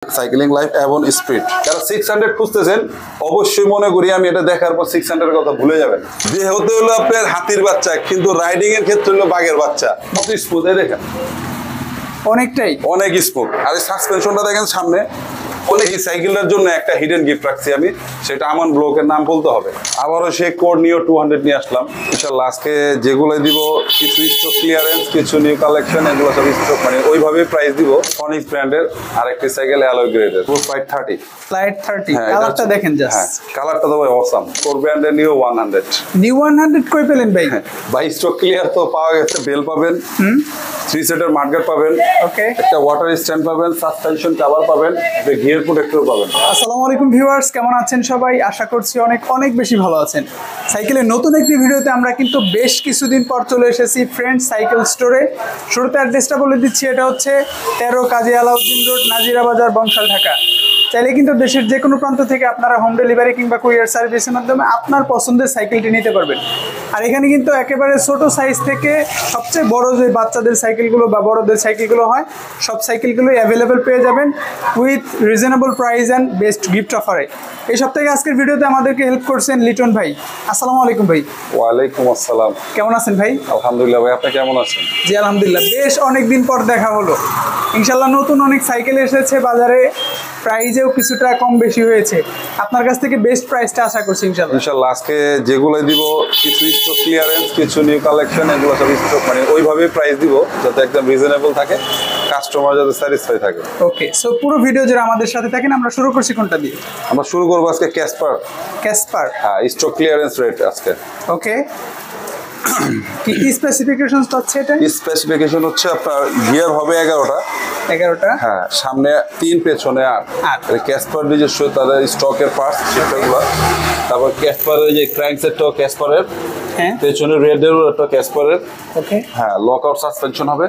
Cycling life এবং speed যারা 600 খুঁজতেছেন অবশ্যই মনে করি আমি এটা দেখার পর 600 এর কথা ভুলে যাবেন। যে হতে হলো আপনার হাতির বাচ্চা কিন্তু রাইডিং এর ক্ষেত্রে হলো বাঘের বাচ্চা। কত স্মুথ দেখেন, অনেক স্মুথ। আর এই সাসপেনশনটা দেখেন সামনে এই সাইকেলটার জন্য একটা হিডেন গিফট রাখছি আমি, সেটা আমান ব্লকের নাম বলতে হবে। আবারও সে কোড নিও 200 নিয়ে আসলাম ইনশাআল্লাহ। আজকে যেগুলো দিব কিছু স্টক ক্লিয়ারেন্স, কিছু নিউ কালেকশন, এগুলো সব স্টক মানে ওইভাবে প্রাইস দিব। ফনিক্স ব্র্যান্ডের আরেকটি সাইকেল অ্যালয় গ্রেডের ফ্লাইট 30 কালারটা দেখেন জাস্ট। হ্যাঁ কালারটা তো ভাই অসাম। কোড ব্র্যান্ডের নিউ 100 কই পেলেন ভাই? ভাই স্টক ক্লিয়ার তো পাওয়া গেছে। বেল পাবেন, 3 সেটের মার্কেট পাবেন, ওকে, একটা ওয়াটার স্ট্যান্ড পাবেন, সাসপেনশন কভার পাবেন, একটা গিয়ার প্রোটেক্টর পাবেন। আসসালামু আলাইকুম ভিউয়ার্স, কেমন আছেন সবাই? আশা করছি অনেক অনেক বেশি ভালো আছেন। সাইকেলের নতুন একটি ভিডিওতে আমরা কিন্তু বেশ কিছুদিন পর চলে এসেছি ফ্রেন্ডস সাইকেল স্টোরে। শুরুতে অ্যাড্রেসটা বলে দিচ্ছি, এটা হচ্ছে 13 কাজী আলাউদ্দিন রোড, নাজিরা বাজার, বংশাল, ঢাকা। চাইলে কিন্তু দেশের যে কোনো প্রান্ত থেকে আপনারা হোম ডেলিভারি কিংবা কুরিয়ার সার্ভিসের মাধ্যমে আপনার পছন্দের সাইকেলটি নিতে পারবেন। আর এখানে কিন্তু একেবারে ছোট সাইজ থেকে সবচেয়ে বড় যে বাচ্চাদের সাইকেলগুলো বা বড়দের সাইকেলগুলো হয়, সব সাইকেলগুলোই অ্যাভেলেবেল পেয়ে যাবেন with reasonable price and best gift অফারে। এই সপ্তাহে আজকের ভিডিওতে আমাদেরকে হেল্প করছেন লিটন ভাই। আসসালামু আলাইকুম ভাই। ওয়ালাইকুম আসসালাম। কেমন আছেন ভাই? আলহামদুলিল্লাহ ভাই, আপনি কেমন আছেন? জি আলহামদুলিল্লাহ, বেশ অনেকদিন পর দেখা হলো। ইনশাল্লাহ নতুন অনেক সাইকেল এসেছে বাজারে, প্রাইজেও কিছুটা কম বেশি হয়েছে। আপনার কাছ থেকে বেস্ট প্রাইসটা আশা করছি ইনশাল্লাহ। আজকে যেগুলো দিব কিছু স্টক ক্লিয়ারেন্স, কিছু নিউ কালেকশন, এগুলো সব স্টক মানে ওইভাবে প্রাইস দিব যাতে একদম রিজনেবল থাকে, কাস্টমার যাতে স্যাটিসফাই থাকে। ওকে, সো পুরো ভিডিও যারা আমাদের সাথে থাকেন, আমরা শুরু করছি কোনটা দিয়ে? আমরা শুরু করবো আজকে ক্যাসপার। হ্যাঁ, স্টক ক্লিয়ারেন্স রেট আজকে। ওকে, কি কি স্পেসিফিকেশনস আছে এটা? স্পেসিফিকেশন হচ্ছে আপনার গিয়ার হবে 11টা। হ্যাঁ, সামনে 3, পেছনে 8। ক্যাসপার নিজস্ব তাদের স্টকের পার্টস সেগুলো। তারপর ক্যাসপারের যে ক্র্যাঙ্কসেটটাও ক্যাসপারের, হ্যাঁ, পেছনে রেডের একটা ক্যাসপারের। ওকে, হ্যাঁ, লকআউট সাসপেনশন হবে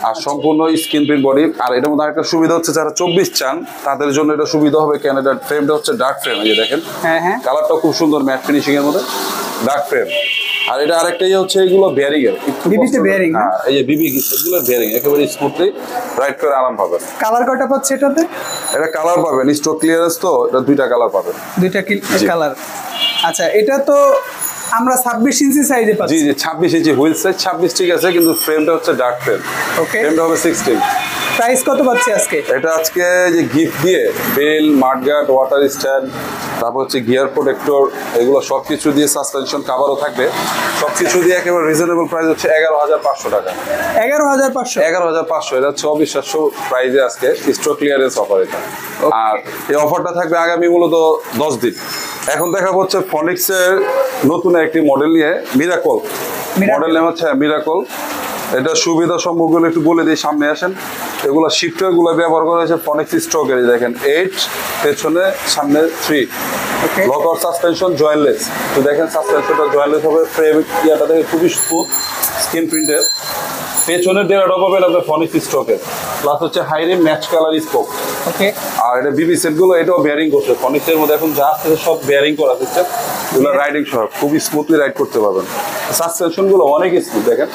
আর সম্পূর্ণ স্ক্রিন প্রিন্ট বডি। আর এটার মধ্যে আরেকটা সুবিধা হচ্ছে যারা 24 চান তাদের জন্য এটা সুবিধা হবে। কেন এটা ফ্রেমটা হচ্ছে ডার্ক ফ্রেম, এই যে দেখেন। হ্যাঁ হ্যাঁ, কালারটা খুব সুন্দর ম্যাট ফিনিশিং এর মধ্যে, ডার্ক ফ্রেম। আর এটা আরেকটাই হচ্ছে এগুলো বেয়ারিং এর, বিবিতে বেয়ারিং। হ্যাঁ, এই যে বিবি এগুলো বেয়ারিং, একেবারে স্মুথলি রাইড করে আরাম পাবেন। কালার কয়টা পাচ্ছে এটাতে? এটা কালার পাবেন, স্টক ক্লিয়ারেন্স তো এটা 2টা কালার পাবেন। 2টা কালার। আচ্ছা, এটা তো আমরা 26 ইঞ্চি সাইজে পাচ্ছি। জি 26 ইঞ্চি হুইল সাইজ, 26 ঠিক আছে, কিন্তু ফ্রেমটা হচ্ছে ডার্ক ফ্রেম। ওকে, ফ্রেমটা হবে 16। প্রাইস কত পাচ্ছি আজকে? এটা আজকে যে গিফট দিয়ে বেল, মাডগার্ড, ওয়াটার স্ট্যান্ড, তারপর হচ্ছে গিয়ার প্রোটেক্টর, এগুলো সবকিছু দিয়ে সাসপেনশন কভারও থাকবে, সবকিছু দিয়ে একেবারে রিজনেবল প্রাইস হচ্ছে 11,500 টাকা। 11,500? এটা হচ্ছে অবিশ্বাস্য প্রাইসে আজকে স্টক ক্লিয়ারেন্স অফার এটা। আর এই অফারটা থাকবে আগামী মূলত 10 দিন। এখন দেখা হচ্ছে ফনিক্সের নতুন একটি মডেল নিয়ে, মিরাকল মডেল নেম হচ্ছে মিরাকল। এটা সুবিধা সম্পর্কে একটু বলে দিই, সামনে আসেন। এগুলো শিফটার গুলো ব্যবহার করা হয়েছে ফনিক্স স্ট্রোকের, দেখেন 8, পেছনে সামনে 3, লকআউট সাসপেনশন, জয়েন্টলেস। তো দেখেন সাসপেনশনটা জয়েন্টলেস হবে, ফ্রেম ইয়াটা দেখে খুবই স্মুথ, স্ক্রিন প্রিন্টের। পেছনের ডেরাটা পাবেন আপনার ফনিক্স স্ট্রোকের, প্লাস হচ্ছে হাইরিম ম্যাচ কালার স্পোক। ওকে, আর এটা বিবি সেট গুলো এটাও বেয়ারিং করছে ফনিক্সের মধ্যে, এখন যা আছে সব বেয়ারিং করা হচ্ছে। এগুলো রাইডিং সহ খুবই স্মুথলি রাইড করতে পারবেন। সাসপেনশন গুলো অনেক স্মুথ, দেখেন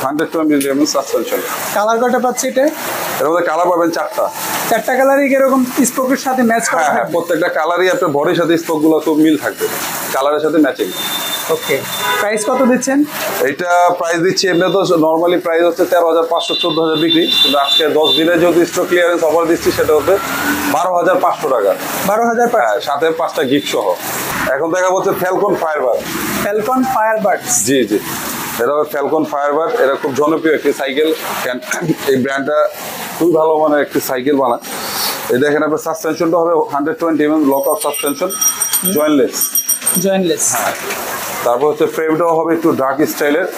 100 মিলিয়ন সাসপেনশন। কালার কয়টা পাচ্ছি এটা? এর মধ্যে কালার পাবেন 4টা কালারই এরকম স্পোকের সাথে ম্যাচ করা। হ্যাঁ, প্রত্যেকটা কালারই আপনার বডির সাথে স্পোক গুলো খুব মিল থাকবে, কালারের সাথে ম্যাচিং। ওকে, প্রাইস কত দিচ্ছেন? এটা প্রাইস দিচ্ছি এমনি তো নরমালি প্রাইস হচ্ছে 13,500 14,000 বিক্রি, কিন্তু আজকে 10 দিনে যদি স্টক ক্লিয়ারেন্স অফার দিচ্ছি সেটা হচ্ছে 12,500 টাকা। 12,500? হ্যাঁ, সাথে 5টা গিফট সহ। এখন দেখা হচ্ছে ফ্যালকন ফায়ারবার্ড। জি এটা হবে ফ্যালকন ফায়ারবার্ড। এটা খুব জনপ্রিয় একটি সাইকেল, এই ব্র্যান্ডটা খুবই ভালো মানের একটি সাইকেল বানায়। এই দেখেন আপনার সাসপেনশনটা হবে 120 mm লকআউট সাসপেনশন, জয়েন্টলেস। হ্যাঁ, তারপর হচ্ছে ফ্রেমটাও হবে একটু ডার্ক স্টাইলের,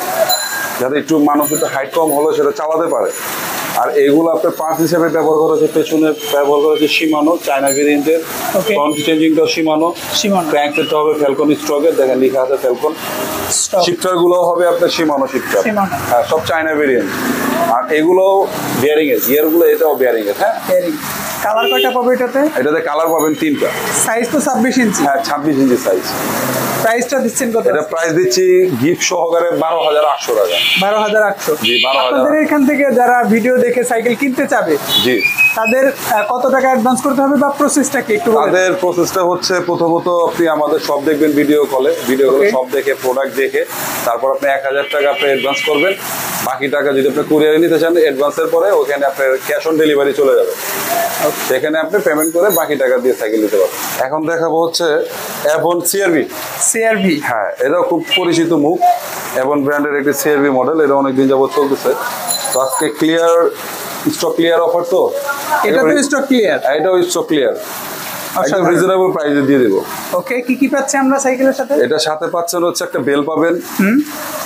যাতে একটু মানুষ একটু হাইট কম হলো সেটা চালাতে পারে। আর এগুলো আপনার পার্ট হিসেবে ব্যবহার করা হচ্ছে, পেছনে ব্যবহার করা হচ্ছে শিমানো, চায়না ভেরিয়েন্টের। ফ্রন্ট চেঞ্জিংটাও শিমানো। ক্র্যাঙ্কসেটটা হবে ফ্যালকন স্ট্রোকের, দেখেন লেখা আছে ফ্যালকন। শিফটার গুলো হবে আপনার শিমানো শিফটার। হ্যাঁ, সব চায়না ভেরিয়েন্ট। আর এগুলো বেয়ারিং এর, গিয়ার গুলো এটাও বেয়ারিং এর। হ্যাঁ, কালার কয়টা পাবে এটাতে? এটাতে কালার পাবেন 3টা। সাইজ তো 26 ইঞ্চি। হ্যাঁ, 26 ইঞ্চি সাইজ। প্রাইসটা দিচ্ছেন কত? এটা প্রাইস দিচ্ছি গিফট সহকারে 12,800 টাকা। 12,800। জি, 12,000। আপনাদের এখান থেকে যারা ভিডিও দেখে সাইকেল কিনতে চাবে, জি, তাদের কত টাকা অ্যাডভান্স করতে হবে বা প্রসেসটা কি একটু বলেন? তাদের প্রসেসটা হচ্ছে প্রথমত আপনি আমাদের সব দেখবেন ভিডিও কলে সব দেখে প্রোডাক্ট দেখে তারপর আপনি 1,000 টাকা আপনি অ্যাডভান্স করবেন। বাকি টাকা যদি আপনি কুরিয়ারে নিতে চান অ্যাডভান্সের পরে ওখানে আপনার ক্যাশ অন ডেলিভারি চলে যাবে, সেখানে আপনি পেমেন্ট করে বাকি টাকা দিয়ে সাইকেল নিতে পারবেন। এখন দেখাবো হচ্ছে অ্যাভন সিআরভি। সিআরভি, হ্যাঁ, এটাও খুব পরিচিত মুখ। অ্যাভন ব্র্যান্ডের একটি সিআরভি মডেল, এটা অনেকদিন যাবত চলতেছে। তো আজকে স্টক ক্লিয়ার অফার, তো এটা তো স্টক ক্লিয়ার, এটাও স্টক ক্লিয়ার, একদম রিজনেবল প্রাইসে দিয়ে দেবো। ওকে, কি কি পাচ্ছি আমরা সাইকেলের সাথে? এটার সাথে পাচ্ছেন হচ্ছে একটা বেল পাবেন,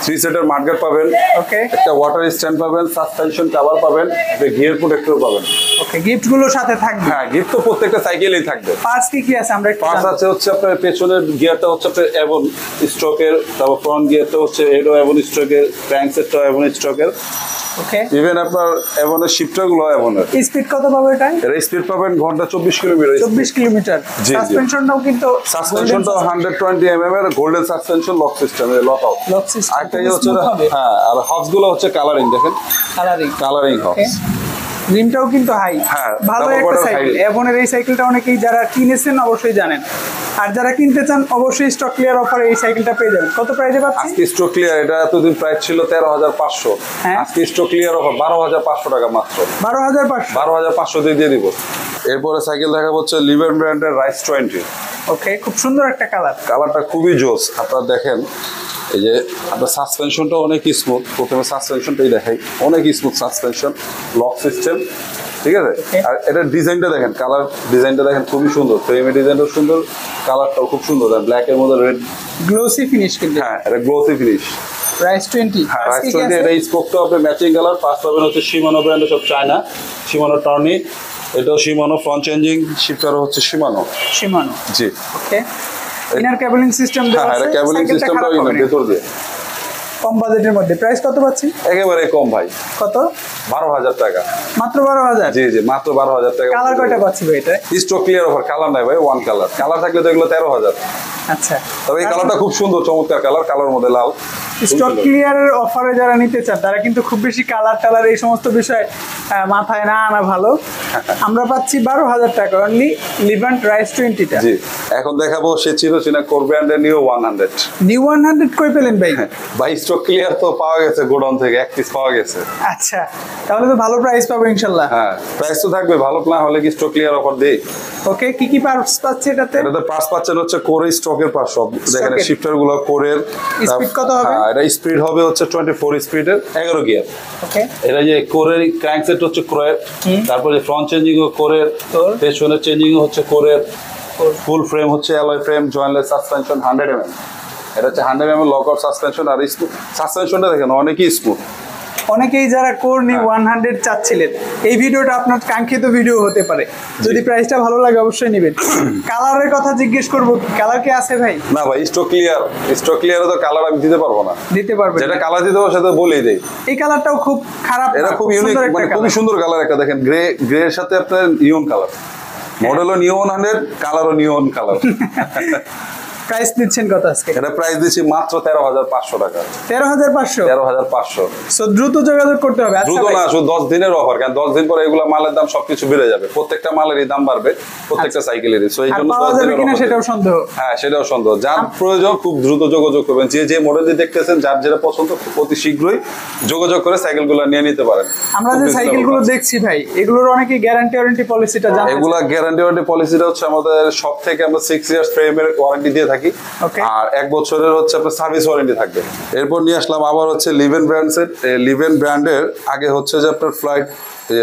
3 সেটের মাডগার্ড পাবেন, ওকে, একটা ওয়াটার স্ট্যান্ড পাবেন, সাসপেনশন কভার পাবেন, একটা গিয়ার প্রোটেক্টর পাবেন। ওকে, গিফট গুলো সাথে থাকবে? হ্যাঁ, গিফট তো প্রত্যেকটা সাইকেলেই থাকবে। পার্টস কি কি আছে আমরা একটু পার্টস জানবো। আছে হচ্ছে আপনার পেছনের গিয়ারটা হচ্ছে আপনার অ্যাভন স্ট্রোকের, তারপর ফ্রন্ট গিয়ারটা হচ্ছে এটাও অ্যাভন স্ট্রোকের, ক্র্যাঙ্ক সেটটাও অ্যাভন স্ট্রোকের। ওকে, ইভেন আপনার অ্যাভনের শিফটার গুলো অ্যাভনের। স্পিড কত পাবে এটা? এর স্পিড পাবেন ঘন্টা 24 কিলোমিটার। 24 কিলোমিটার। জি, জি। সাসপেনশনটাও কিন্তু সাসপেনশনটাও 120 mm এর golden suspension, lock system, lock out. Lock system. আরেকটা হচ্ছে হ্যাঁ, আর হবস গুলো হচ্ছে কালারিং, দেখেন কালারিং হবস। রিমটাও কিন্তু হাই। হ্যাঁ, ভালো double একটা bottom সাইকেল। high। এভনের এই সাইকেলটা অনেকেই যারা কিনেছেন অবশ্যই জানেন, আর যারা কিনতে চান অবশ্যই স্টক ক্লিয়ার অফারে এই সাইকেলটা পেয়ে যাবেন। কত প্রাইসে পাচ্ছি? আজকে স্টক ক্লিয়ার, এটা এতদিন প্রাইস ছিল 13,500, হ্যাঁ। আজকে স্টক ক্লিয়ার অফার 12,500 টাকা মাত্র। 12,500। 12,500 দিয়ে দিব। এরপরে সাইকেল দেখা হচ্ছে লিভেন ব্র্যান্ডের রাইস 20। ওকে, খুব সুন্দর একটা কালার। কালারটা খুবই জোস। আপনারা দেখেন এই যে আপনার সাসপেনশনটা অনেক স্মুথ। প্রথমে সাসপেনশনটাই দেখাই, অনেক স্মুথ সাসপেনশন, লক সিস্টেম, ঠিক আছে। আর এটার ডিজাইনটা দেখেন, কালার ডিজাইনটা দেখেন খুবই সুন্দর। ফ্রেমের ডিজাইনটাও সুন্দর, কালারটাও খুব সুন্দর, ব্ল্যাক এর মধ্যে রেড, গ্লোসি ফিনিশ কিন্তু। হ্যাঁ, এটা গ্লোসি ফিনিশ। রাইস 20। হ্যাঁ, রাইস 20 এটা স্পোকটা হবে ম্যাচিং কালার। ফার্স্ট পাবেন হচ্ছে শিমানো ব্র্যান্ডের, সব চায়না শিমানো টর্নি, এটাও শিমানো। ফ্রন্ট চেঞ্জিং শিফটারও হচ্ছে শিমানো। শিমানো, জি। ওকে, ইনার কেবলিং সিস্টেম দেওয়া হ্যাঁ, আছে। এটা কেবলিং সিস্টেমটাও ভেতর দিয়ে। কম বাজেটের মধ্যে প্রাইস কত পাচ্ছি? একেবারে কম ভাই, কত? 12,000 টাকা মাত্র 12,000। জি জি, মাত্র 12,000 টাকা। কালার কয়টা পাচ্ছি ভাই এটা? স্টক ক্লিয়ার অফার, কালার নাই ভাই, ওয়ান কালার। কালার থাকলে তো এগুলো 13,000। আচ্ছা, তবে এই কালারটা খুব সুন্দর, চমৎকার কালার, কালার মধ্যে লাল। স্টক ক্লিয়ারের অফারে যারা নিতে চান তারা কিন্তু খুব বেশি কালার টালার এই সমস্ত বিষয় মাথায় না আনা ভালো। আমরা পাচ্ছি 12,000 টাকা অনলি লিভেন্ট রাইস 20টা। জি, এখন দেখাবো সে চিরচেনা কোর ব্র্যান্ডের নিউ 100। নিউ 100 কই পেলেন ভাই? ভাই স্টক ক্লিয়ার তো পাওয়া গেছে, গোডাউন থেকে এক পিস পাওয়া গেছে। আচ্ছা, তাহলে তো ভালো প্রাইস পাবো ইনশাল্লাহ। হ্যাঁ, প্রাইস তো থাকবে, ভালো না হলে কি স্টক ক্লিয়ার অফার দেই। ওকে, কি কি পার্টস পাচ্ছে এটাতে? এটাতে পার্টস পাচ্ছেন হচ্ছে কোরের স্টকের পার্টস, সব দেখেন Stock-এর। শিফটার গুলো কোরের। স্পিড কত হবে? হ্যাঁ, এটা স্পিড হবে হচ্ছে 24 স্পিডের, 11 গিয়ার। ওকে, এটা যে কোরের ক্র্যাঙ্ক সেট হচ্ছে কোরের, তারপরে ফ্রন্ট চেঞ্জিং ও কোরের, পেছনের চেঞ্জিং হচ্ছে কোরের, ফুল ফ্রেম হচ্ছে alloy frame, jointless suspension 100 mm। এটা হচ্ছে 100 mm লক আউট সাসপেনশন। আর সাসপেনশনটা দেখেন অনেকই স্মুথ। অনেকেই যারা কোর নিউ 100 চাচ্ছিলেন, এই ভিডিওটা আপনার কাঙ্ক্ষিত ভিডিও হতে পারে। যদি প্রাইসটা ভালো লাগে অবশ্যই নেবেন। কালারের কথা জিজ্ঞেস করবো, কালার কি আছে ভাই? না ভাই, স্টক ক্লিয়ারে তো কালার আমি দিতে পারবো না। দিতে পারবেন? যেটা কালার দিতে পারবো সেটা বলেই দেই। এই কালারটাও খুব খারাপ না, এটা খুব ইউনিক, সুন্দর একটা মানে খুবই colour। সুন্দর কালার একটা। দেখেন গ্রে এর সাথে আপনার নিয়ন কালার, মডেলও নিয়ন 100, কালারও নিয়ন কালার। প্রাইস দিচ্ছেন কত আজকে? এটা প্রাইস দিচ্ছি মাত্র 13,500 টাকা। 13,500। 13,500। সো দ্রুত যোগাযোগ করতে হবে। আচ্ছা দ্রুত ভাই, না, শুধু 10 দিনের অফার, কারণ 10 দিন পরে এগুলো মালের দাম সবকিছু বেড়ে যাবে, প্রত্যেকটা মালেরই দাম বাড়বে, প্রত্যেকটা সাইকেলেরই। সো এই আর জন্য পাওয়া 10 যাবে দিনের কিনা offer সেটাও দিচ্ছি। সন্দেহ। হ্যাঁ, সেটাও সন্দেহ। যার প্রয়োজন খুব দ্রুত যোগাযোগ করবেন। যে মডেলটি দেখতেছেন, যার যেটা পছন্দ, অতি শীঘ্রই যোগাযোগ করে সাইকেলগুলো নিয়ে নিতে পারেন। আমরা যে সাইকেলগুলো দেখছি ভাই, এগুলোর অনেকে গ্যারান্টি ওয়ারেন্টি পলিসিটা জানেন? এগুলা গ্যারান্টি ওয়ারেন্টি পলিসিটা হচ্ছে আমাদের সব থেকে আমরা 6 ইয়ার্স ফ্রেমের ওয়ারেন্টি দিয়ে থাকি। Okay. আর 1 বছরের হচ্ছে আপনার সার্ভিস ওয়ারেন্টি থাকবে। এরপর নিয়ে আসলাম আবার হচ্ছে লিভেন ব্র্যান্ডের। আগে হচ্ছে যে আপনার ফ্লাইট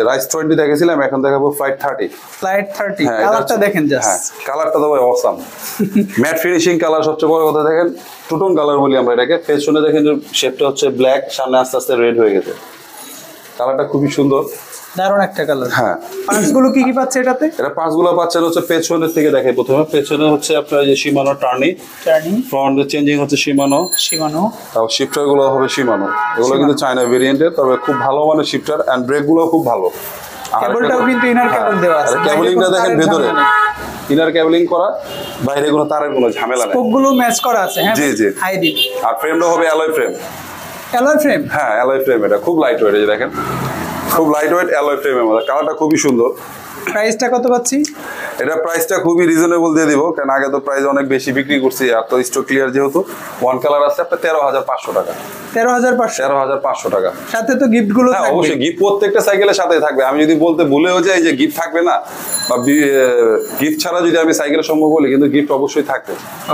রাইস 20 দেখেছিলাম, এখন দেখাবো ফ্লাইট 30। ফ্লাইট 30 হ্যাঁ, এটা কালারটা হচ্ছে- দেখেন জাস্ট। হ্যাঁ, কালারটা তো ভাই অসাম। ম্যাট ফিনিশিং কালার, সবচেয়ে বড় কথা দেখেন টুটন কালার বলি আমরা এটাকে। পেছনে দেখেন শেপটা হচ্ছে ব্ল্যাক, সামনে আস্তে আস্তে রেড হয়ে গেছে। কালারটা খুবই সুন্দর, দারুণ একটা কালার। হ্যাঁ। পার্টসগুলো কি কি পাচ্ছে এটাতে? এটা পাঁচগুলো পাচ্ছেন হচ্ছে পেছনের থেকে দেখাই। প্রথমে পেছনে হচ্ছে আপনার যে শিমানো টার্নি, টার্নিং, ফ্রন্ট চেঞ্জিং হচ্ছে শিমানো, শিমানো। তাও শিফটার গুলো হবে শিমানো। এগুলো কিন্তু চায়না ভেরিয়েন্টের, তবে খুব ভালো মানের শিফটার, এন্ড ব্রেক গুলো খুব ভালো। কেবলটাও কিন্তু ইনার কেবল দেওয়া আছে। কেবলিংটা দেখেন ভেতরে, ইনার কেবলিং করা, বাইরে কোনো তারের কোনো ঝামেলা নেই। স্পোকগুলো ম্যাচ করা আছে। হ্যাঁ জি জি। High rim. আর ফ্রেমটা হবে অ্যালয় ফ্রেম। Alloy frame? হ্যাঁ অ্যালয় ফ্রেম, এটা খুব লাইট ওয়েট, এই যে দেখেন খুব লাইট ওয়েট অ্যালয় ফ্রেমের মধ্যে, কালারটা খুবই সুন্দর। প্রাইসটা কত পাচ্ছি? এটা প্রাইসটা খুবই রিজনেবল দিয়ে দিব, কারণ আগে তো প্রাইস অনেক বেশি বিক্রি করছি, আর তো স্টক ক্লিয়ার যেহেতু ওয়ান কালার আছে আপনার 13,500 টাকা। 13,500? 13,500 টাকা। সাথে তো গিফট গুলো হ্যাঁ থাকবে? অবশ্যই গিফট প্রত্যেকটা সাইকেলের সাথেই থাকবে। আমি যদি বলতে ভুলেও যাই যে গিফট থাকবে না, বা গিফট ছাড়া যদি আমি সাইকেলের সম্ভব বলি, কিন্তু গিফট অবশ্যই থাকবে।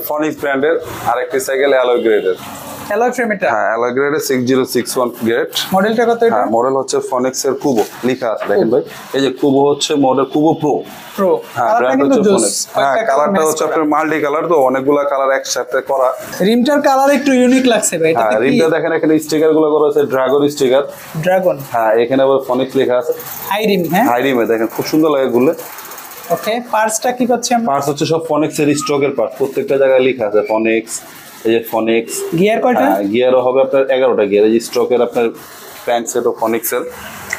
ফনিক্স ব্র্যান্ডের আরেকটি সাইকেল অ্যালয় গ্রেডের। অ্যালয় ফ্রেম এটা? হ্যাঁ অ্যালয় গ্রেডের 6061 গ্রেড। মডেলটা কত এটা? হ্যাঁ মডেল হচ্ছে ফনিক্স এর কুবো লেখা আছে, দেখেন ভাই এই যে কুবো হচ্ছে মডেল কুবো প্রো। প্রো। হ্যাঁ ব্র্যান্ড হচ্ছে ফনিক্স। হ্যাঁ কালারটা হচ্ছে আপনার মাল্টি কালার, তো অনেকগুলা কালার একসাথে করা। রিমটার কালার একটু ইউনিক লাগছে ভাই। হ্যাঁ রিমটা দেখেন এখানে স্টিকার গুলো করা আছে ড্রাগন স্টিকার। ড্রাগন? হ্যাঁ এখানে আবার ফনিক্স লেখা আছে। High rim? হ্যাঁ হাই রিমে দেখেন খুব সুন্দর লাগে ঘুরলে। ওকে পার্টসটা কি পাচ্ছি আমরা? পার্টস হচ্ছে সব ফনিক্স এর স্টকের পার্টস, প্রত্যেকটা জায়গায় লেখা আছে ফনিক্স। এই যে ফনিক্স। গিয়ার কয়টা? গিয়ারও হবে আপনার 11টা গিয়ার, এই যে স্টকের আপনার ক্র্যাঙ্ক সেট ও ফনিক্স এর।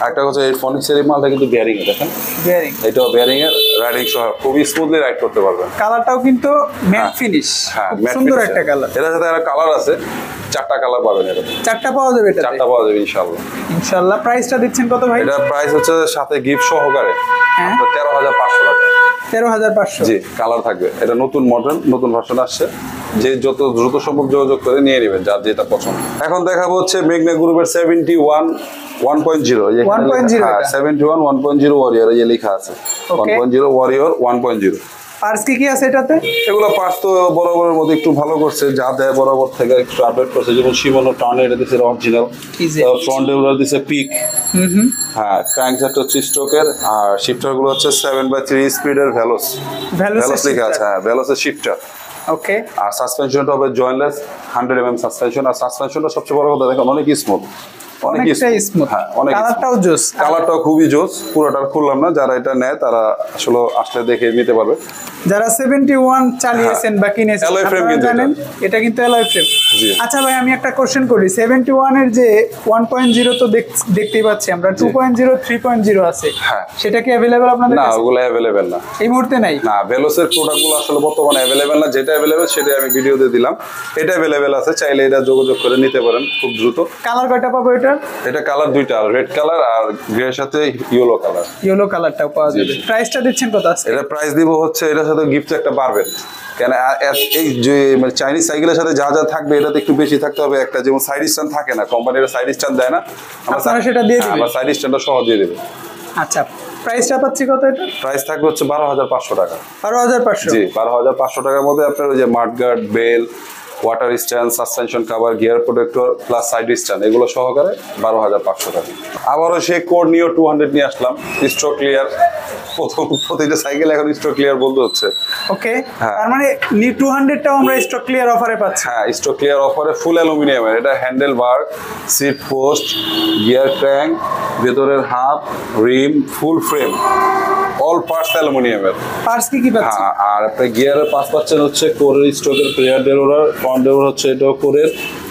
একটা হচ্ছে এই ফনিক্স এর মালটা কিন্তু বেয়ারিং এ, দেখেন বেয়ারিং। এটাও বেয়ারিং এর, রাইডিং সহ খুবই স্মুথলি রাইড করতে পারবেন। কালারটাও কিন্তু ম্যাট ফিনিশ। হ্যাঁ খুব ম্যাট সুন্দর ফিনিশ। একটা কালার। এটার সাথে একটা কালার আছে, 4টা কালার পাবেন এটা। 4টা পাওয়া যাবে এটাতে? 4টা পাওয়া যাবে ইনশাআল্লাহ। ইনশাআল্লাহ। প্রাইসটা দিচ্ছেন কত ভাই? এটা প্রাইস হচ্ছে সাথে গিফট সহকারে হ্যাঁ 13,500 টাকা। 13,500? জি কালার থাকবে। এটা নতুন মডেল, নতুন ভার্সন আসছে, যে যত দ্রুত সম্ভব যোগাযোগ করে নিয়ে নেবেন যার যেটা পছন্দ। এখন দেখাবো হচ্ছে মেঘনা গ্রুপের 71 1.0। 1.0 হ্যাঁ 71 1.0 ওয়ারিয়র, এই যে লেখা আছে 1.0 ওয়ারিয়র 1.0। পার্টস কি কি আছে এটাতে? এগুলো পার্টস তো বরাবরের মধ্যে একটু ভালো করছে, যা দেয় বরাবর থেকে একটু আপডেট করছে। যেমন শিমানো টার্ন এটা দিচ্ছে অরিজিনাল, ফ্রন্ট ডেভেলপার দিচ্ছে পিক। হ্যাঁ ক্র্যাঙ্ক সেট হচ্ছে স্টকের, আর শিফটার গুলো হচ্ছে 7/3 স্পিডের ভেলোস। ভেলোস লেখা আছে। হ্যাঁ ভেলোসের শিফটার। ওকে। আর সাসপেনশনটা হবে জয়েন্টলেস 100 mm সাসপেনশন। আর সাসপেনশনটা সবচেয়ে বড় কথা দেখেন অনেক স্মুথ, অনেকটাই স্মুথ। হ্যাঁ অনেক। কালারটাও জোস। কালারটাও খুবই জোস। পুরোটা খুললাম না, যারা এটা নেয় তারা আসলে আসলে দেখে নিতে পারবে। যারা 71 চালিয়েছেন বা কিনেছেন অ্যালয় ফ্রেম কিন্তু জানেন এটা কিন্তু অ্যালয় ফ্রেম। জি। আচ্ছা ভাই আমি একটা কোশ্চেন করি, 71 এর যে 1.0 তো দেখতেই পাচ্ছি আমরা, 2.0 3.0 আছে। হ্যাঁ সেটা কি अवेलेबल আপনাদের না, কাছে? ওগুলো অ্যাভেলেবেল না এই মুহূর্তে নাই? না, ভেলোসের প্রোডাক্টগুলো আসলে বর্তমানে অ্যাভেলেবেল না। যেটা অ্যাভেলেবেল সেটাই আমি ভিডিওতে দিলাম। এটা অ্যাভেলেবেল আছে, চাইলে এটা যোগাযোগ করে নিতে পারেন খুব দ্রুত। কালার কয়টা পাবো এটা? এটা কালার দুইটা, রেড কালার আর গ্রে এর সাথে ইয়েলো কালার। ইয়েলো কালারটাও পাওয়া যাবে। প্রাইসটা দিচ্ছেন কত আছে? এটা প্রাইস দিব হচ্ছে, এটার সাথে গিফট একটা পারবেন, কেন এই যে মানে চাইনিজ সাইকেলের সাথে যা যা থাকবে এটাতে একটু বেশি থাকতে হবে। একটা যেমন সাইড স্ট্যান্ড থাকে না, কোম্পানির সাইড স্ট্যান্ড দেয় না, আপনারা সেটা দিয়ে দিবেন? আমরা সাইড স্ট্যান্ডটা সহ দিয়ে দেব। আচ্ছা প্রাইসটা পাচ্ছি কত এটা? প্রাইস থাকবে হচ্ছে 12,500 টাকা। 12,500? জি 12,500 টাকার মধ্যে আপনার ওই যে mudguard, bell, water stand, suspension cover, gear protector plus side stand এগুলো সহকারে 12,500 টাকা। আবারও সেই কোড নিও 200 নিয়ে আসলাম, স্টক ক্লিয়ার। প্রতিটা সাইকেল এখন স্টক ক্লিয়ার বলতে হচ্ছে। ওকে, তার মানে 200টাও আমরা স্টক ক্লিয়ার অফারে পাচ্ছি? হ্যাঁ স্টক ক্লিয়ার অফারে, ফুল অ্যালুমিনিয়ামের। এটা handle bar, seat post, gear crank, ভেতরের hub, rim, full frame, all parts অ্যালুমিনিয়ামের। পার্টস কি কি পাচ্ছি? হ্যাঁ আর আপনি গিয়ারের পাস পাচ্ছেন হচ্ছে কোরের স্টকের প্লেয়ার ডেলোরার, ফ্রন্ট ডেলোর হচ্ছে এটাও কোরের,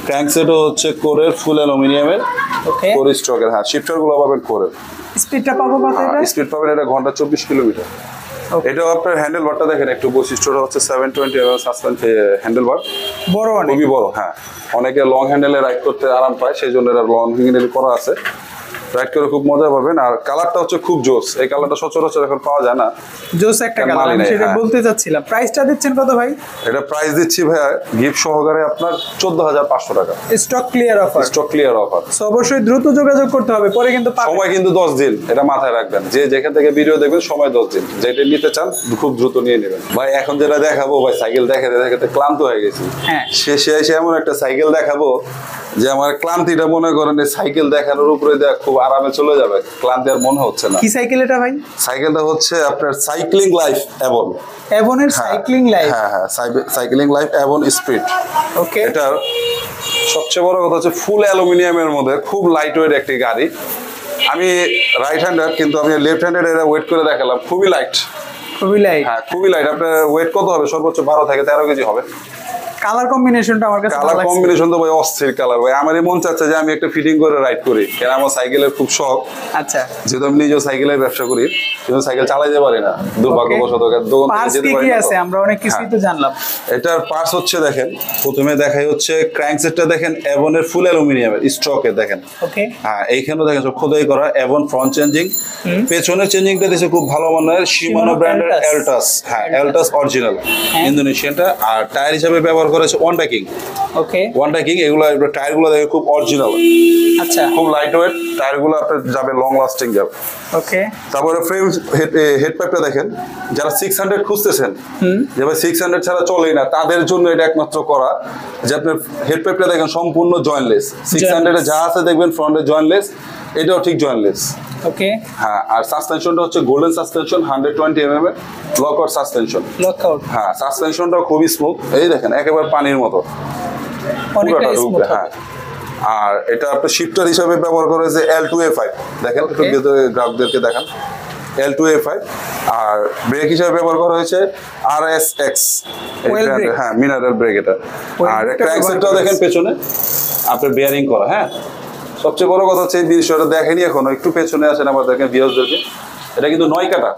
ক্র্যাঙ্ক সেটও হচ্ছে কোরের ফুল অ্যালুমিনিয়ামের। ওকে, কোর স্টকের। হ্যাঁ শিফটার গুলো পাবেন কোরের। স্পিডটা পাবো কত এটা? স্পিড পাবেন এটা ঘন্টা 24 কিলোমিটার। এটাও আপনার হ্যান্ডেল বারটা দেখেন একটু, বৈশিষ্ট্যটা হচ্ছে 720 mm সাসপেন্ড হ্যান্ডেল বার, বড় অনেক, খুবই বড়। হ্যাঁ অনেকে লং হ্যান্ডেলে রাইড করতে আরাম পায়, সেই জন্য এটা লং হ্যান্ডেল করা আছে, রাইড করে খুব মজা পাবেন। আর কালারটা হচ্ছে খুব জোস, এই কালারটা সচরাচর এখন পাওয়া যায় না, জোস একটা কালার, আমি সেটা বলতে চাচ্ছিলাম। প্রাইসটা দিচ্ছেন কত ভাই? এটা প্রাইস দিচ্ছি ভাইয়া গিফট সহকারে আপনার 14,500 টাকা। Stock clear offer? Stock clear offer. So অবশ্যই দ্রুত যোগাযোগ করতে হবে, পরে কিন্তু সময় কিন্তু 10 দিন, এটা মাথায় রাখবেন। যে যেখান থেকে ভিডিও দেখবেন সময় 10 দিন, যেটা নিতে চান খুব দ্রুত নিয়ে নেবেন। ভাই এখন যেটা দেখাবো ভাই, সাইকেল দেখাতে দেখাতে ক্লান্ত হয়ে গেছি। হ্যাঁ শেষে এসে এমন একটা সাইকেল দেখাবো যে আমার ক্লান্তিটা মনে করেন এই সাইকেল দেখানোর উপরে দেখ খুব আরামে চলে যাবে, ক্লান্তি আর মনে হচ্ছে না। কি সাইকেল এটা ভাই? সাইকেলটা হচ্ছে আপনার সাইক্লিং লাইফ এভন। এভনের সাইক্লিং লাইফ? হ্যাঁ হ্যাঁ cycling life Avon speed. Okay, এটার সবচেয়ে বড় কথা হচ্ছে ফুল অ্যালুমিনিয়ামের মধ্যে খুব লাইট ওয়েট একটি গাড়ি। আমি রাইট হ্যান্ডার, কিন্তু আমি লেফট হ্যান্ডের এটা ওয়েট করে দেখালাম, খুবই লাইট। খুবই লাইট? হ্যাঁ খুবই লাইট। আপনার ওয়েট কত হবে? সর্বোচ্চ 12 থেকে 13 কেজি হবে। কালার কম্বিনেশনটা আমার কাছে ভালো কালার লাগছে। কম্বিনেশন তো ভাই অস্থির কালার ভাই, আমারই মন চাচ্ছে যে আমি একটা ফিটিং করে রাইড করি, কারণ আমার সাইকেলের খুব শখ। আচ্ছা, যেহেতু আমি নিজেও সাইকেলের ব্যবসা করি, কিন্তু সাইকেল চালাইতে পারি না দুর্ভাগ্যবশত, দোকান থেকে পার্টস যেতে কি পারি কি না তো। আছে আমরা অনেক কিছুই তো জানলাম। এটার পার্টস হচ্ছে দেখেন, প্রথমে দেখাই হচ্ছে ক্র্যাঙ্কসেটটা দেখেন এভনের ফুল অ্যালুমিনিয়ামের স্ট্রোকের দেখেন। ওকে, হ্যাঁ এইখানেও দেখেন সব খোদাই করা এভন ফ্রন্ট চেঞ্জিং, পেছনের চেঞ্জিংটা দিয়েছে খুব ভালো মানের শিমানো ব্র্যান্ডের Altus। অ্যালটাস। হ্যাঁ অ্যালটাস অরিজিনাল ইন্দোনেশিয়ানটা। আর টায়ার হিসাবে ব্যবহার করেছে ওয়ান্ডা কিং। ওকে, ওয়ান্ডা কিং এগুলো টায়ারগুলো দেখে খুব অরিজিনাল, আচ্ছা, খুব লাইট ওয়েট টায়ারগুলো, আপনার যাবে লং লাস্টিং যাবে। ওকে, তারপরে ফ্রেম হেড প্যাকটা দেখেন, যারা 600 খুঁজতেছেন যে ভাই 600 ছাড়া চলেই না, তাদের জন্য এটা একমাত্র করা, যে আপনার হেড প্যাকটা দেখেন সম্পূর্ণ জয়েন্টলেস। 600 এ যা আছে দেখবেন ফ্রন্টে জয়েন্টলেস, এটাও ঠিক জয়েন্টলেস। ওকে, হ্যাঁ আর সাসপেনশনটা হচ্ছে গোল্ডেন সাসপেনশন 120 mm এর লকআউট সাসপেনশন। লকআউট, হ্যাঁ সাসপেনশনটা খুবই স্মুথ, এই দেখেন একেবারে পানির মতো অনেকটা পুরোটা স্মুথ। ঢুকবে। হ্যাঁ আর এটা আপনার শিফটার হিসাবে ব্যবহার করা হয়েছে L2A5 দেখেন, একটু ভেতরে গ্রাহকদেরকে দেখান L2A5। আর ব্রেক হিসাবে ব্যবহার করা হয়েছে RSX, হ্যাঁ মিনারেল ব্রেক এটা। আর ক্র্যাঙ্কসেটটাও দেখেন পেছনে আপনার বেয়ারিং করা। হ্যাঁ সবচেয়ে বড় কথা হচ্ছে এই বিষয়টা দেখেনি এখনো, একটু পেছনে আসেন আমাদেরকে ভিউয়ারদেরকে, এটা কিন্তু 9 কাটা।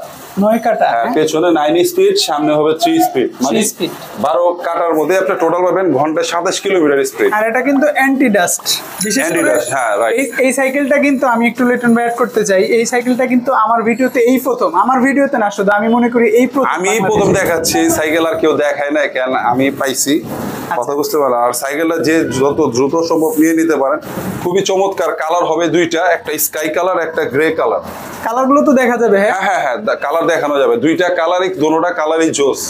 9 কাটা, হ্যাঁ পেছনে 9 স্পিড, সামনে হবে 3 স্পিড, মানে 3 speed। 12 কাটার মধ্যে আপনি টোটাল পাবেন ঘন্টায় 27 কিলোমিটার স্পিড। আর এটা কিন্তু অ্যান্টি ডাস্ট, বিশেষ করে Anti-dust, হ্যাঁ, right. এই সাইকেলটা কিন্তু আমি একটু লিটন ভাই অ্যাড করতে চাই। এই সাইকেলটা কিন্তু আমার ভিডিওতে এই প্রথম, আমার ভিডিওতে না শুধু, আমি মনে করি এই প্রথম আমি প্রথম দেখাচ্ছি সাইকেল, আর কেউ দেখায় না, কেন আমি পাইছি কথা বুঝতে পারলাম। আর সাইকেলটা যে যত দ্রুত সম্ভব নিয়ে নিতে পারেন, খুবই চমৎকার। কালার হবে দুইটা, একটা স্কাই কালার, একটা গ্রে কালার। কালারগুলো তো দেখা যাবে। হ্যাঁ, হ্যাঁ হ্যাঁ হ্যাঁ কালার দেখানো যাবে, দুইটা কালারই, দোনোটা কালারই জোস।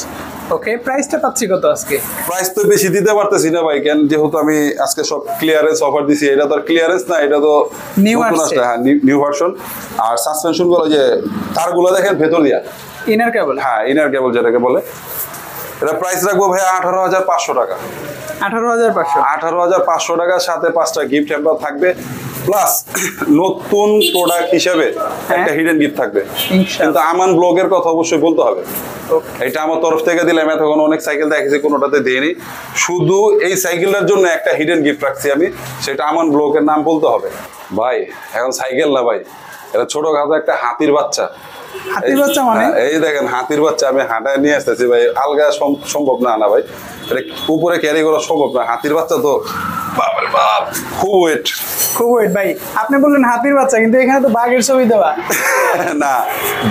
ওকে, প্রাইসটা পাচ্ছি কত আজকে? প্রাইস তো বেশি দিতে পারতেছি না ভাই, কেন যেহেতু আমি আজকে সব ক্লিয়ারেন্স অফার দিছি। এটা তো আর ক্লিয়ারেন্স না, এটা তো New নতুন আসছে। আসছে, হ্যাঁ নিউ ভার্সন। আর সাসপেনশন গুলো যে তারগুলো দেখেন ভেতর দিয়া, ইনার কেবল হ্যাঁ ইনার কেবল যেটাকে বলে, এটা প্রাইস রাখবো ভাই 18,500 টাকা। 18,500। 18,500 টাকার সাথে 5টা গিফট হ্যাম্পার থাকবে, প্লাস নতুন প্রোডাক্ট হিসেবে একটা হিডেন গিফট থাকবে। ইনশাআল্লাহ। কিন্তু আমান ব্লগের কথা অবশ্যই বলতে হবে, এটা আমার তরফ থেকে দিলাম। এতক্ষণ অনেক সাইকেল দেখেছি, কোনোটাতে দেয়নি, শুধু এই সাইকেলটার জন্য একটা হিডেন গিফট রাখছি আমি, সেটা আমান ব্লগের নাম বলতে হবে। ভাই এখন সাইকেল না ভাই, এটা ছোটখাটো একটা হাতির বাচ্চা। হাতির বাচ্চা মানে? এই দেখেন হাতির বাচ্চা আমি হাঁটায় নিয়ে আসতেছি ভাই, আলগা সম্ভব না না ভাই, এটা উপরে ক্যারি করা সম্ভব না। হাতির বাচ্চা তো বাপরে বাপ, খুব ওয়েট। খুব ওয়েট ভাই। আপনি বললেন হাতির বাচ্চা, কিন্তু এখানে তো বাঘের ছবি দেওয়া। না,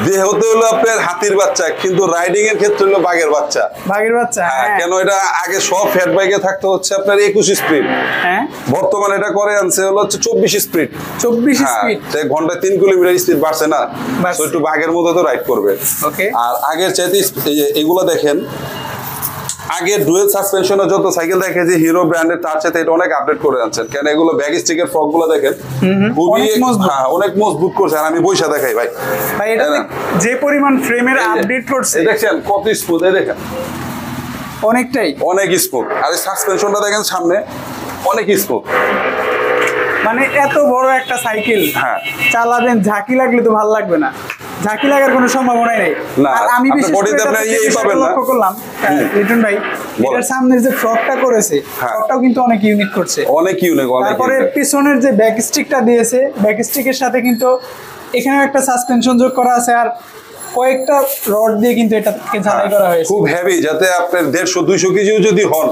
যেহেতু হলো আপনার হাতির বাচ্চা, কিন্তু রাইডিং এর ক্ষেত্রে হলো বাঘের বাচ্চা। বাঘের বাচ্চা, হ্যাঁ, হ্যাঁ। কেন এটা আগে সব ফ্যাট বাইকে থাকতো হচ্ছে আপনার 21 স্পিড, হ্যাঁ, বর্তমানে এটা করে আনছে হলো হচ্ছে 24 স্পিড। 24 হ্যাঁ, স্পিড। ঘন্টায় 3 কিলোমিটার স্পিড বাড়ছে না, বাড়ছে। তো একটু বাঘের মতো তো রাইড করবে। ওকে। আর আগের চাইতে এগুলো দেখেন, আগে ডুয়েল সাসপেনশনের যত সাইকেল দেখেছি হিরো ব্র্যান্ডের, তার সাথে এটা অনেক আপডেট করে আনছেন। কেন এগুলো ব্যাগ স্টিকের ফ্রক গুলো দেখেন, খুবই অনেক মজবুত। হ্যাঁ অনেক মজবুত করছে। আর আমি বইসা দেখাই ভাই, ভাই এটা যে পরিমাণ ফ্রেমের আপডেট করছে, এই দেখছেন কত স্মুথ, এই দেখেন অনেকটাই। অনেক স্মুথ। আর এই সাসপেনশনটা দেখেন সামনে অনেক স্মুথ। মানে এত বড় একটা সাইকেল হ্যাঁ। চালাবেন, ঝাঁকি লাগলে তো ভালো লাগবে না, ঝাঁকি লাগার কোনো সম্ভাবনাই নেই। না, আর আমি আপনার বিশেষ করে বডিতে আপনার এটাতে ইয়েই যেটা পাবেন না। লক্ষ্য করলাম, লিটন ভাই, এটার সামনে যে ফ্রকটা করেছে, হ্যাঁ। ফ্রকটাও কিন্তু অনেক ইউনিক করছে। অনেক ইউনিক, অনেক তারপরে ইউনিক। পিছনের যে ব্যাক স্টিকটা দিয়েছে, ব্যাক স্টিকের সাথে কিন্তু এখানে একটা সাসপেনশন যোগ করা আছে, আর কয়েকটা রড দিয়ে কিন্তু এটাকে ঝালাই করা হয়েছে। খুব হেভি, যাতে আপনার 150-200 কেজিও যদি হন,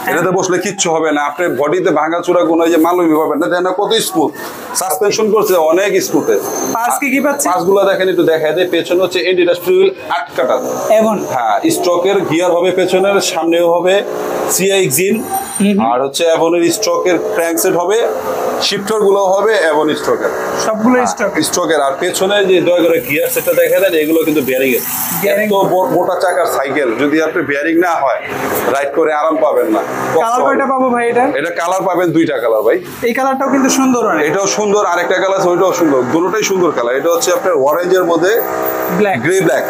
এটাতে বসলে কিচ্ছু হবে না। আপনার বডিতে ভাঙাচোরা কোনো যে মালুমি পাবেন না, দেখেন না কত স্মুথ সাসপেনশন করছে, অনেক স্মুথে। পাঁচ কি পাচ্ছে? পাঁচগুলো দেখেন, একটু দেখায় দেয়। পেছনে হচ্ছে ইন্ডাস্ট্রিয়াল 8 কাটা, এবং হ্যাঁ স্ট্রোকের গিয়ার হবে পেছনের, সামনেও হবে সিআই জিন, আর হচ্ছে এভনের স্ট্রোকের ক্র্যাঙ্কসেট হবে, শিফটার গুলো হবে এভন স্ট্রোকের, সবগুলো স্টক। স্ট্রোকের। আর পেছনে যে দয়া করে গিয়ার সেটটা দেখা দেন, এগুলো কিন্তু বেয়ারিং এর। Bearing। এত মোটা চাকার সাইকেল যদি আপনি বেয়ারিং না হয়, রাইড করে আরাম পাবেন না। কালার কয়টা পাবো ভাই এটা? এটা কালার পাবেন 2টা কালার ভাই। এই কালারটাও কিন্তু সুন্দর অনেক। এটাও সুন্দর, আরেকটা কালার আছে ওইটাও সুন্দর, দুটোটাই সুন্দর কালার। এটা হচ্ছে আপনার অরেঞ্জের মধ্যে ব্ল্যাক। গ্রে ব্ল্যাক,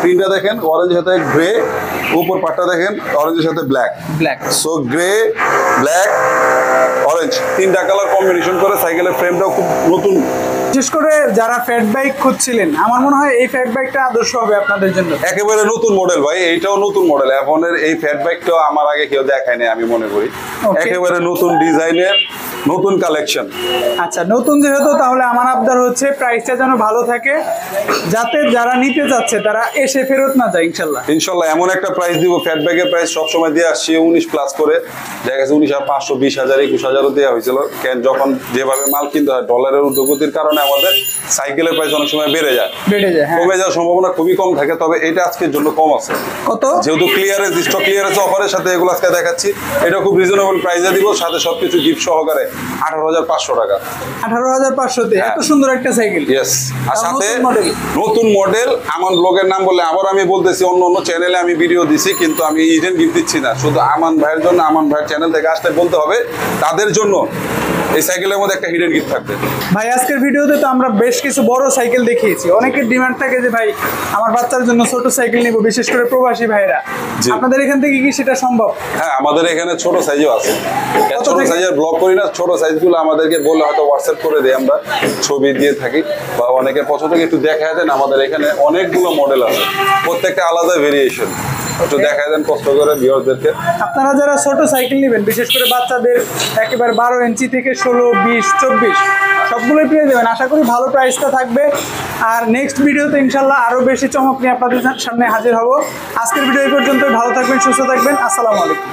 প্রিন্টটা দেখেন অরেঞ্জের সাথে গ্রে, উপর পাটটা দেখেন অরেঞ্জের সাথে black. Black. So grey, black, orange, 3টা কালার কম্বিনেশন করে সাইকেলের ফ্রেমটাও খুব নতুন বিশেষ করে যারা ফ্যাট বাইক খুঁজছিলেন, আমার মনে হয় এই ফ্যাট বাইকটা আদর্শ হবে আপনাদের জন্য। একেবারে নতুন মডেল ভাই, এইটাও নতুন মডেল। এখনের এই ফ্যাট বাইকটাও আমার আগে কেউ দেখায়নি আমি মনে করি। একেবারে নতুন ডিজাইনের, নতুন কালেকশন। আচ্ছা, নতুন যেহেতু, তাহলে আমার আবদার হচ্ছে প্রাইসটা যেন ভালো থাকে, যাতে যারা নিতে যাচ্ছে তারা এসে ফেরত না যায়। ইনশাল্লাহ এমন একটা প্রাইস দিব, ফ্যাট ব্যাগের প্রাইস সবসময় দিয়ে আসছি 19 প্লাস করে, দেখা গেছে 19,500, 20,000, 21,000ও দেওয়া হয়েছিল। যখন যেভাবে মাল কিনতে হয়, ডলারের ঊর্ধ্বগতির কারণে আমাদের সাইকেলের প্রাইস অনেক সময় বেড়ে যায়। কমে যাওয়ার সম্ভাবনা খুবই কম থাকে, তবে এটা আজকের জন্য কম আছে। কত? যেহেতু ক্লিয়ারেন্স, স্টক ক্লিয়ারেন্স অফারের সাথে এগুলো আজকে দেখাচ্ছি। এটা খুব রিজনেবল প্রাইসে দিব, সাথে সবকিছু গিফট সহকারে 18,500 টাকা। 18,500-তে এত সুন্দর একটা সাইকেল। ইয়েস, আর সাথে নতুন মডেল। আমার ব্লগের নাম বলে আবার আমি বলতেছি, অন্য অন্য চ্যানেলে আমি ভিডিও দিছি, কিন্তু আমি ইডেন গিফট দিচ্ছি না, শুধু আমান ভাইয়ের জন্য। আমান ভাইয়ের চ্যানেল থেকে আসতে বলতে হবে, তাদের জন্য এই সাইকেলের মধ্যে একটা হিডেন গিফট থাকবে। ভাই আজকের ভিডিওতে তো আমরা বেশ কিছু বড় সাইকেল দেখিয়েছি। অনেকের ডিমান্ড থাকে যে ভাই আমার বাচ্চার জন্য ছোট সাইকেল নিব, বিশেষ করে প্রবাসী ভাইরা। আপনাদের এখান থেকে কি সেটা সম্ভব? হ্যাঁ, আমাদের এখানে ছোট সাইজও আছে। ছোট সাইজের ব্লগ করি না, ছোট সাইজগুলো আমাদেরকে বললে হয়তো হোয়াটসঅ্যাপ করে দিই, আমরা ছবি দিয়ে থাকি, বা অনেকের পছন্দ একটু দেখা দেন। আমাদের এখানে অনেকগুলো মডেল আছে, প্রত্যেকটা আলাদা ভেরিয়েশন। একটু দেখা দেন কষ্ট করে ভিউয়ারদেরকে। আপনারা যারা ছোট সাইকেল নেবেন, বিশেষ করে বাচ্চাদের একেবারে 12 ইঞ্চি থেকে 16, 20, 24 সবগুলোই পেয়ে যাবেন। আশা করি ভালো প্রাইসটা থাকবে। আর নেক্সট ভিডিওতে ইনশাল্লাহ আরো বেশি চমক নিয়ে আপনাদের সামনে হাজির হব। আজকের ভিডিও এই পর্যন্ত। ভালো থাকবেন, সুস্থ থাকবেন। আসসালামু আলাইকুম।